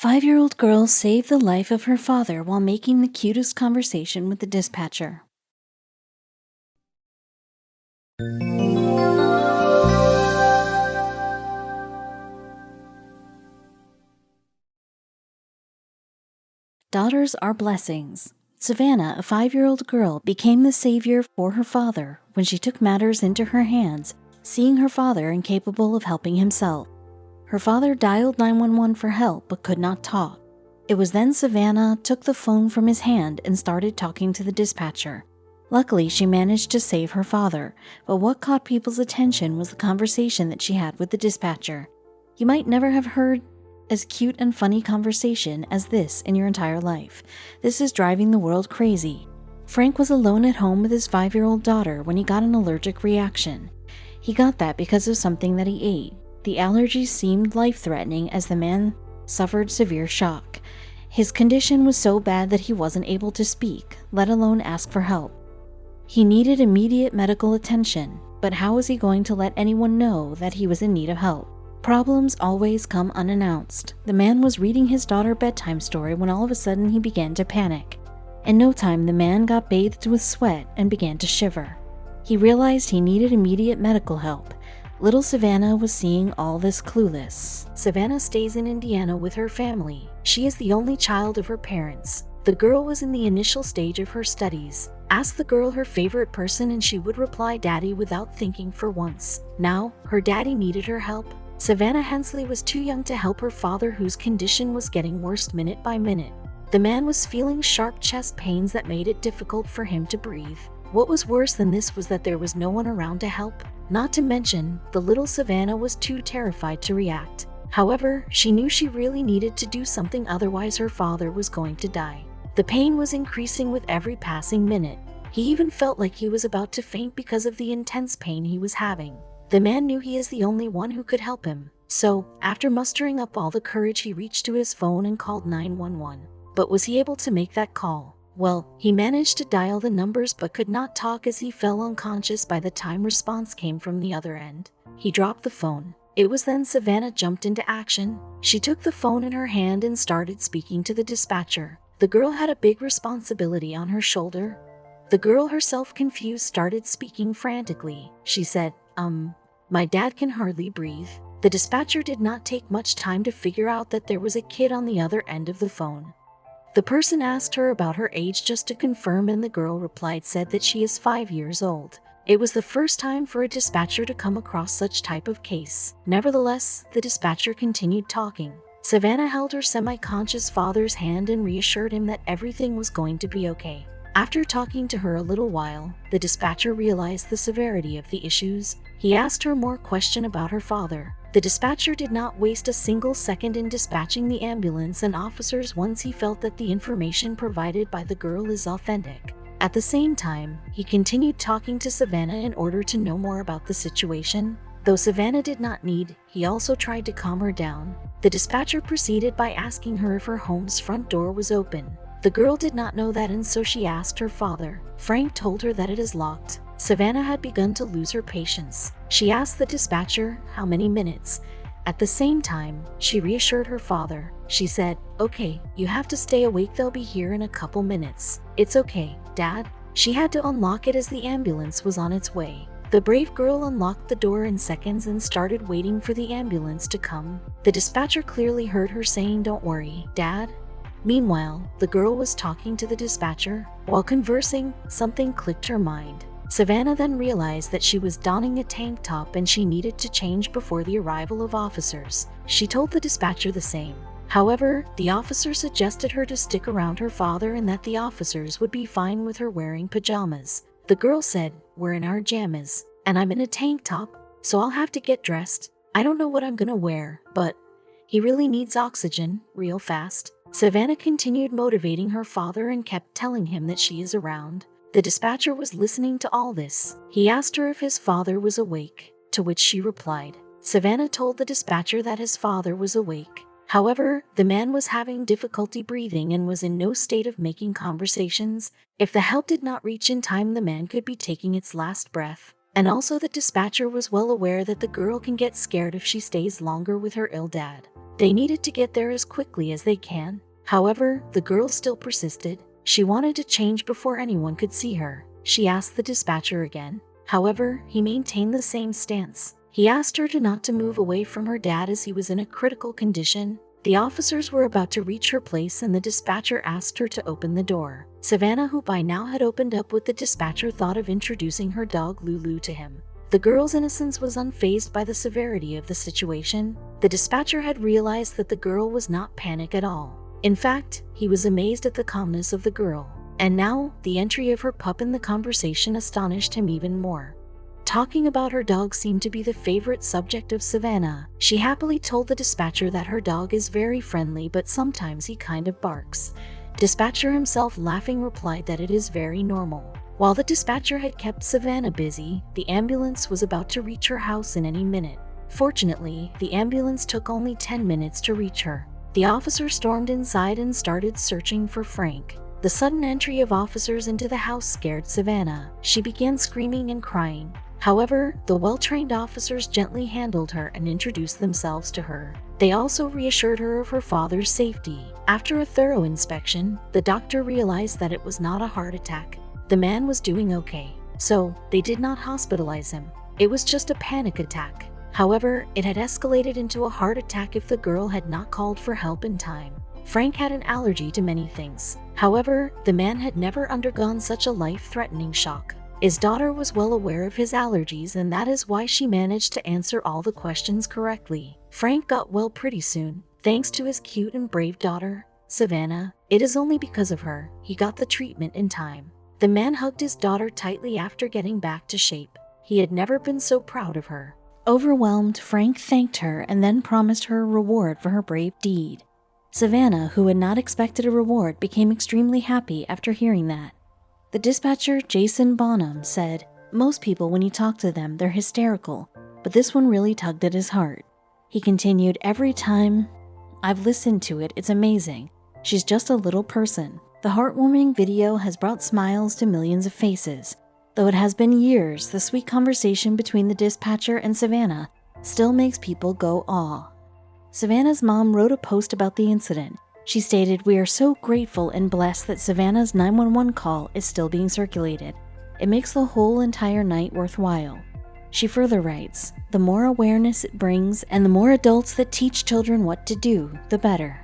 5-year-old girl saved the life of her father while making the cutest conversation with the dispatcher. Daughters are blessings. Savannah, a 5-year-old girl, became the savior for her father when she took matters into her hands, seeing her father incapable of helping himself. Her father dialed 911 for help but could not talk. It was then Savannah took the phone from his hand and started talking to the dispatcher. Luckily, she managed to save her father, but what caught people's attention was the conversation that she had with the dispatcher. You might never have heard as cute and funny conversation as this in your entire life. This is driving the world crazy. Frank was alone at home with his 5-year-old daughter when he got an allergic reaction. He got that because of something that he ate. The allergy seemed life-threatening as the man suffered severe shock. His condition was so bad that he wasn't able to speak, let alone ask for help. He needed immediate medical attention, but how was he going to let anyone know that he was in need of help? Problems always come unannounced. The man was reading his daughter a bedtime story when all of a sudden he began to panic. In no time, the man got bathed with sweat and began to shiver. He realized he needed immediate medical help. Little Savannah was seeing all this clueless. Savannah stays in Indiana with her family. She is the only child of her parents. The girl was in the initial stage of her studies. Ask the girl her favorite person and she would reply daddy without thinking for once. Now, her daddy needed her help. Savannah Hensley was too young to help her father, whose condition was getting worse minute by minute. The man was feeling sharp chest pains that made it difficult for him to breathe. What was worse than this was that there was no one around to help. Not to mention, the little Savannah was too terrified to react. However, she knew she really needed to do something, otherwise her father was going to die. The pain was increasing with every passing minute. He even felt like he was about to faint because of the intense pain he was having. The man knew he is the only one who could help him. So, after mustering up all the courage, he reached to his phone and called 911. But was he able to make that call? Well, he managed to dial the numbers but could not talk as he fell unconscious by the time response came from the other end. He dropped the phone. It was then Savannah jumped into action. She took the phone in her hand and started speaking to the dispatcher. The girl had a big responsibility on her shoulder. The girl, herself confused, started speaking frantically. She said, my dad can hardly breathe. The dispatcher did not take much time to figure out that there was a kid on the other end of the phone. The person asked her about her age just to confirm, and the girl said that she is 5 years old. It was the first time for a dispatcher to come across such type of case. Nevertheless, the dispatcher continued talking. Savannah held her semi-conscious father's hand and reassured him that everything was going to be okay. After talking to her a little while, the dispatcher realized the severity of the issues. He asked her more questions about her father. The dispatcher did not waste a single second in dispatching the ambulance and officers once he felt that the information provided by the girl is authentic. At the same time, he continued talking to Savannah in order to know more about the situation. Though Savannah did not need, he also tried to calm her down. The dispatcher proceeded by asking her if her home's front door was open. The girl did not know that, and so she asked her father. Frank told her that it is locked. Savannah had begun to lose her patience. She asked the dispatcher how many minutes. At the same time, she reassured her father. She said, okay, you have to stay awake, they'll be here in a couple minutes. It's okay, Dad. She had to unlock it as the ambulance was on its way. The brave girl unlocked the door in seconds and started waiting for the ambulance to come. The dispatcher clearly heard her saying, don't worry, Dad. Meanwhile, the girl was talking to the dispatcher. While conversing, something clicked her mind. Savannah then realized that she was donning a tank top and she needed to change before the arrival of officers. She told the dispatcher the same. However, the officer suggested her to stick around her father and that the officers would be fine with her wearing pajamas. The girl said, we're in our jammies, and I'm in a tank top, so I'll have to get dressed. I don't know what I'm gonna wear, but he really needs oxygen, real fast. Savannah continued motivating her father and kept telling him that she is around. The dispatcher was listening to all this. He asked her if his father was awake, to which she replied. Savannah told the dispatcher that his father was awake. However, the man was having difficulty breathing and was in no state of making conversations. If the help did not reach in time, the man could be taking its last breath. And also, the dispatcher was well aware that the girl can get scared if she stays longer with her ill dad. They needed to get there as quickly as they can. However, the girl still persisted. She wanted to change before anyone could see her. She asked the dispatcher again. However, he maintained the same stance. He asked her not to move away from her dad as he was in a critical condition. The officers were about to reach her place and the dispatcher asked her to open the door. Savannah, who by now had opened up with the dispatcher, thought of introducing her dog Lulu to him. The girl's innocence was unfazed by the severity of the situation. The dispatcher had realized that the girl was not panicked at all. In fact, he was amazed at the calmness of the girl. And now, the entry of her pup in the conversation astonished him even more. Talking about her dog seemed to be the favorite subject of Savannah. She happily told the dispatcher that her dog is very friendly, but sometimes he kind of barks. Dispatcher himself, laughing, replied that it is very normal. While the dispatcher had kept Savannah busy, the ambulance was about to reach her house in any minute. Fortunately, the ambulance took only 10 minutes to reach her. The officer stormed inside and started searching for Frank. The sudden entry of officers into the house scared Savannah. She began screaming and crying. However, the well-trained officers gently handled her and introduced themselves to her. They also reassured her of her father's safety. After a thorough inspection, the doctor realized that it was not a heart attack. The man was doing okay, so they did not hospitalize him. It was just a panic attack. However, it had escalated into a heart attack if the girl had not called for help in time. Frank had an allergy to many things. However, the man had never undergone such a life-threatening shock. His daughter was well aware of his allergies, and that is why she managed to answer all the questions correctly. Frank got well pretty soon, thanks to his cute and brave daughter, Savannah. It is only because of her he got the treatment in time. The man hugged his daughter tightly after getting back to shape. He had never been so proud of her. Overwhelmed, Frank thanked her and then promised her a reward for her brave deed. Savannah, who had not expected a reward, became extremely happy after hearing that. The dispatcher, Jason Bonham, said, "Most people, when you talk to them, they're hysterical, but this one really tugged at his heart." He continued, "Every time I've listened to it, it's amazing. She's just a little person." The heartwarming video has brought smiles to millions of faces. Though it has been years, the sweet conversation between the dispatcher and Savannah still makes people go awe. Savannah's mom wrote a post about the incident. She stated, "We are so grateful and blessed that Savannah's 911 call is still being circulated. It makes the whole entire night worthwhile." She further writes, "The more awareness it brings and the more adults that teach children what to do, the better."